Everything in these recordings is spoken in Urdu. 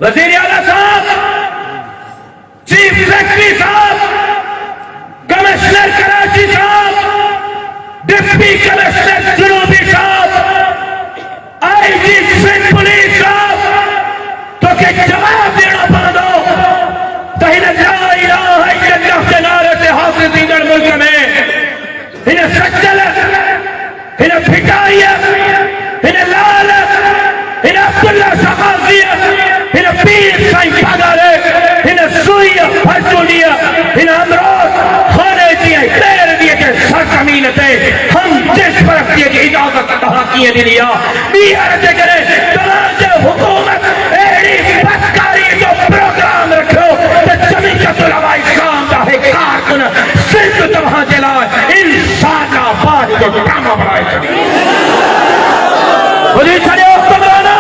وزیر اعلیٰ صاحب، چیف سیکرٹری صاحب، کمشنر کراچی صاحب، ڈپٹی کمشنر جنوبی صاحب، آئی جی سندھ پولیس صاحب، تو کہ جواب دینا پڑو تہین لا الہ الا اللہ کے نعرے سے حاصل دیگر ملک میں انہیں سچلت، انہیں پھٹائیت، انہیں لالت، انہیں عبداللہ شہازیت، انہیں پیر سائن پاگارے، انہیں سوئیہ پھرچولیا، انہیں امراض خانے دیئے دیر دیئے کہ سرکمینتے ہم جس طرف دیئے کہ اجازت کہا کیے دلیا بیار دے کرے تراجع حکومت ایڑی بدکاری جو پروگرام رکھو تو جمعیت علماء اسلام کا ہے کارکن صرف تمہاں جلائے انشاءاللہ باہی کو کاما بڑھائے چلی بلی چلے حکمرانا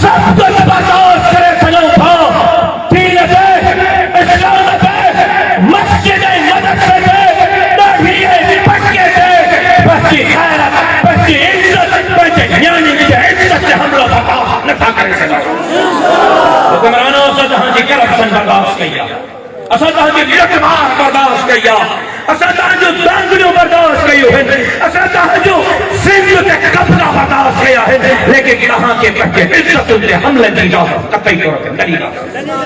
سب کچھ برداشت کرے سنوں تھا دین پہ اسلام پہ مسجد مدرسے پہ داڑھیے پٹکے پہ بچی خیرت بچی عزت بچی نیانی کی عزت سے ہم لوگ برداشت نہ کرے سنوں حکمرانوں سے جہاں جی کرپشن برداشت کیا اسا تہاں جی لٹمار برداشت کیا اسا تہاں جو دانگلیوں برداشت کیوں ہیں اسا تہاں جو سندھ کے قبضہ برداشت کیا ہے لیکن کہاں کے بچے عزت ان سے حملے دی جا قطعی طور پر نہیں